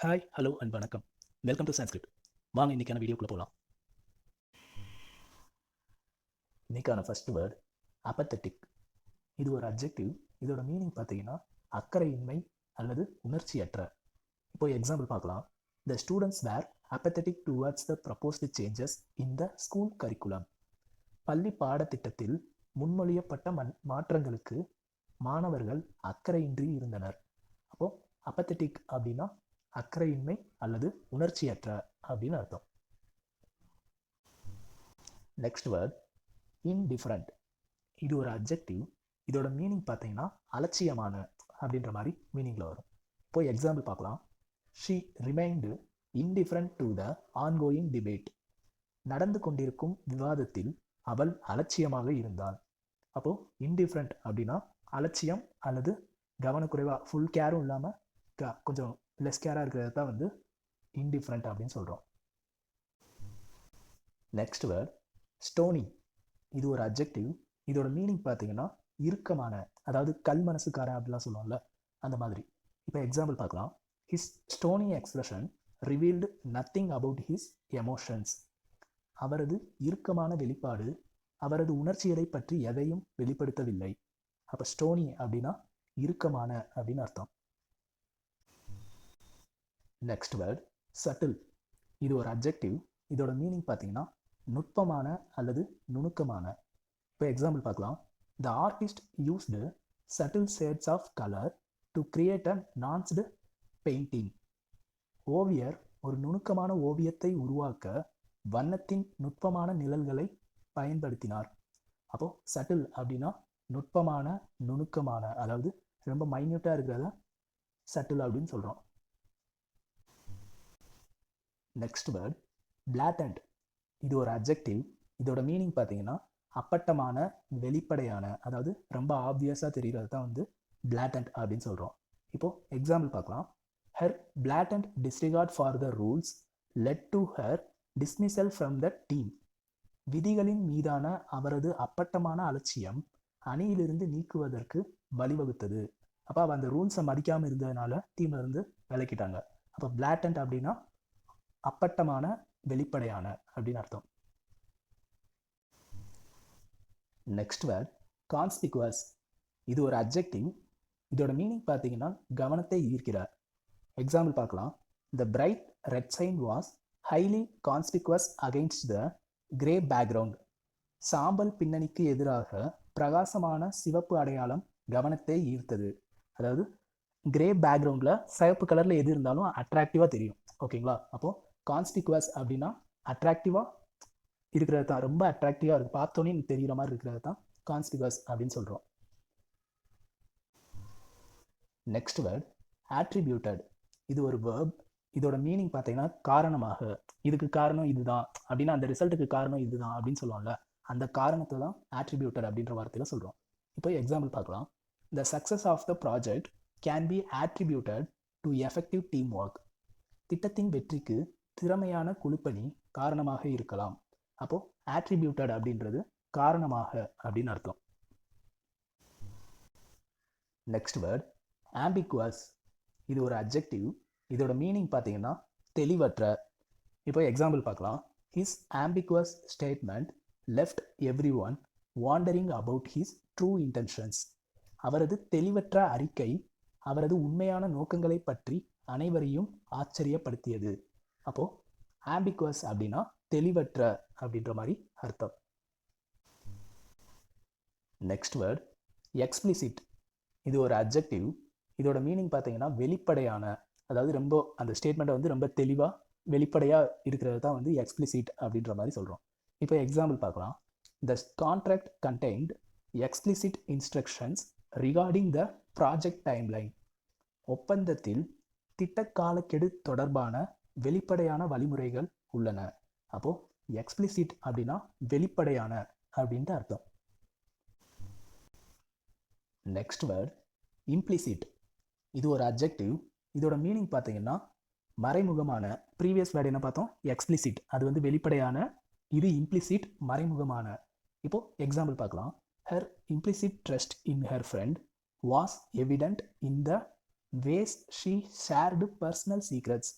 Hi, hello and வணக்கம். Welcome to Sanskrit. வாங்க இன்னைக்கான வீடியோக்குள்ள போகலாம். இன்னைக்கான ஃபர்ஸ்ட் வேர்ட் அபத்தட்டிக். இது ஒரு அட்ஜெக்டிவ். இதோட மீனிங் பார்த்தீங்கன்னா அக்கறையின்மை அல்லது உணர்ச்சியற்ற. இப்போ எக்ஸாம்பிள் பார்க்கலாம். The students were apathetic towards the proposed changes in the school curriculum. பள்ளி பாடத்திட்டத்தில் முன்மொழியப்பட்ட மாற்றங்களுக்கு மாணவர்கள் அக்கறையின்றி இருந்தனர். அப்போ அபத்தட்டிக் அப்படின்னா அக்கறையின்மை அல்லது உணர்ச்சியற்ற அப்படின்னு அர்த்தம். Next word indifferent. இது ஒரு அட்ஜெக்டிவ். இதோட மீனிங் பார்த்தீங்கன்னா அலட்சியமான அப்படின்ற மாதிரி மீனிங்கில் வரும். இப்போ எக்ஸாம்பிள் பார்க்கலாம். She remained indifferent to the ongoing debate. நடந்து கொண்டிருக்கும் விவாதத்தில் அவள் அலட்சியமாக இருந்தாள். அப்போது இன்டிஃபரண்ட் அப்படின்னா அலட்சியம் அல்லது கவனக்குறைவாக, ஃபுல் கேரும் இல்லாமல் கொஞ்சம் லெஸ் கேராக இருக்கிறது தான் வந்து இன்டிஃபரண்ட் அப்படின்னு சொல்கிறோம். Next word stony. இது ஒரு அட்ஜெக்டிவ். இதோட மீனிங் பார்த்தீங்கன்னா இறுக்கமான, அதாவது கல் மனசுக்காரன் அப்படிலாம் சொல்லுவோம்ல, அந்த மாதிரி. இப்போ எக்ஸாம்பிள் பார்க்கலாம். His stony expression revealed nothing about his emotions. அவரது இறுக்கமான வெளிப்பாடு அவரது உணர்ச்சிகளை பற்றி எதையும் வெளிப்படுத்தவில்லை. அப்போ ஸ்டோனி அப்படின்னா இறுக்கமான அப்படின்னு அர்த்தம். Next word subtle. இது ஒரு அட்ஜெக்டிவ். இதோட மீனிங் பார்த்தீங்கன்னா நுட்பமான அல்லது நுணுக்கமான. இப்போ எக்ஸாம்பிள் பார்க்கலாம். The artist used subtle shades of colour to create a nuanced painting. ஓவியர் ஒரு நுணுக்கமான ஓவியத்தை உருவாக்க வண்ணத்தின் நுட்பமான நிழல்களை பயன்படுத்தினார். அப்போது சட்டில் அப்படின்னா நுட்பமான, நுணுக்கமான, அதாவது ரொம்ப மைன்யூட்டாக இருக்கிறத சட்டில் அப்படின்னு சொல்கிறோம். Next word blatant. இது ஒரு அட்ஜெக்டிவ். இதோட மீனிங் பார்த்தீங்கன்னா அப்பட்டமான, வெளிப்படையான, அதாவது ரொம்ப ஆப்வியஸாக தெரிகிறது தான் வந்து பிளாட்டன்ட் அப்படின்னு சொல்கிறோம். இப்போது எக்ஸாம்பிள் பார்க்கலாம். Her blatant disregard for the rules led to her dismissal from the team. விதிகளின் மீதான அவரது அப்பட்டமான அலட்சியம் அணியிலிருந்து நீக்குவதற்கு வழிவகுத்தது. அப்போ அவள் அந்த ரூல்ஸை மதிக்காமல் இருந்ததுனால டீம்ல இருந்து விலக்கிட்டாங்க. அப்போ பிளாட்டன்ட் அப்படின்னா அப்பட்டமான, வெளிப்படையான அப்படின்னு அர்த்தம். Next word conspicuous. இது ஒரு அட்ஜெக்டிவ். இதோட மீனிங் பார்த்தீங்கன்னா கவனத்தை ஈர்க்கிறார். எக்ஸாம்பிள் பார்க்கலாம். The bright red sign was highly conspicuous against the grey background. சாம்பல் பின்னணிக்கு எதிராக பிரகாசமான சிவப்பு அடையாளம் கவனத்தை ஈர்த்தது. அதாவது கிரே பேக்ரவுண்டில் சிவப்பு கலரில் எது இருந்தாலும் அட்ராக்டிவாக தெரியும். ஓகேங்களா? அப்போது கான்ஸ்பிகுவஸ் அப்படின்னா அட்ராக்டிவாக இருக்கிறது தான், ரொம்ப அட்ராக்டிவாக இருக்குது, பார்த்தோன்னே தெரிகிற மாதிரி இருக்கிறது தான் கான்ஸ்பிகுவஸ் அப்படின்னு சொல்கிறோம். Next word attributed. இது ஒரு வேர்ப். இதோட மீனிங் பார்த்தீங்கன்னா காரணமாக, இதுக்கு காரணம் இதுதான் அப்படின்னா, அந்த ரிசல்ட்டுக்கு காரணம் இதுதான் அப்படின்னு சொல்லுவோம்ல, அந்த காரணத்தை தான் ஆட்ரிபியூட்டட் அப்படின்ற வார்த்தையில் சொல்கிறோம். இப்போ எக்ஸாம்பிள் பார்க்கலாம். The success of the project can be attributed to effective teamwork. திட்டத்தின் வெற்றிக்கு திறமையான குழுப்பணி காரணமாக இருக்கலாம். அப்போது ஆட்ரிபியூட்டட் அப்படின்றது காரணமாக அப்படின்னு அர்த்தம். Next word ambiguous. இது ஒரு அட்ஜெக்டிவ். இதோட மீனிங் பார்த்தீங்கன்னா தெளிவற்ற. இப்போ எக்ஸாம்பிள் பார்க்கலாம். His ambiguous statement left every one wandering about his true intentions. அவரது தெளிவற்ற அறிக்கை அவரது உண்மையான நோக்கங்களை பற்றி அனைவரையும் ஆச்சரியப்படுத்தியது. அப்போது ஆம்பிகுவஸ் அப்படின்னா தெளிவற்ற அப்படின்ற மாதிரி அர்த்தம். Next word explicit. இது ஒரு அட்ஜெக்டிவ். இதோட மீனிங் பார்த்தீங்கன்னா வெளிப்படையான, அதாவது ரொம்ப அந்த ஸ்டேட்மெண்ட்டை வந்து ரொம்ப தெளிவாக வெளிப்படையாக இருக்கிறது தான் வந்து எக்ஸ்பிளிசிட் அப்படின்ற மாதிரி சொல்கிறோம். இப்போ எக்ஸாம்பிள் பார்க்கலாம். The contract contained explicit instructions regarding the project timeline. ஒப்பந்தத்தில் திட்ட காலக்கெடு தொடர்பான வெளிப்படையான வழிமுறைகள் உள்ளன. அப்போது எக்ஸ்பிளிசிட் அப்படின்னா வெளிப்படையான அப்படின்ட்டு அர்த்தம். Next word implicit. இது ஒரு அட்ஜெக்டிவ். இதோட மீனிங் பார்த்தீங்கன்னா மறைமுகமான. ப்ரீவியஸ் வேர்டு என்ன பார்த்தோம்? எக்ஸ்பிளிசிட், அது வந்து வெளிப்படையான. இது இம்ப்ளிசிட், மறைமுகமான. இப்போது எக்ஸாம்பிள் பார்க்கலாம். Her implicit trust in her friend was evident in the ways she shared personal secrets.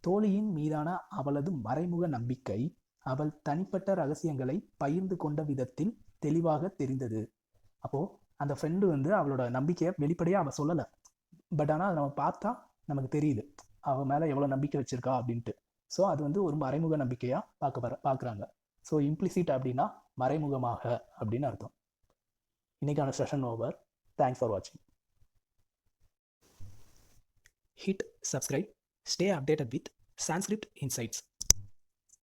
தோழியின் மீதான அவளது மறைமுக நம்பிக்கை அவள் தனிப்பட்ட ரகசியங்களை பகிர்ந்து கொண்ட விதத்தில் தெளிவாக தெரிந்தது. அப்போது அந்த ஃப்ரெண்டு வந்து அவளோட நம்பிக்கையை வெளிப்படையாக அவள் சொல்லலை, பட் ஆனால் அதை நம்ம பார்த்தா நமக்கு தெரியுது அவள் மேலே எவ்வளோ நம்பிக்கை வச்சுருக்கா அப்படின்ட்டு. ஸோ அது வந்து ஒரு மறைமுக நம்பிக்கையாக பார்க்குறாங்க. ஸோ இம்ப்ளிசிட் அப்படின்னா மறைமுகமாக அப்படின்னு அர்த்தம். இன்றைக்கான செஷன் ஓவர். தேங்க்ஸ் ஃபார் வாட்சிங். Hit subscribe. Stay updated with Sanskrit Insights.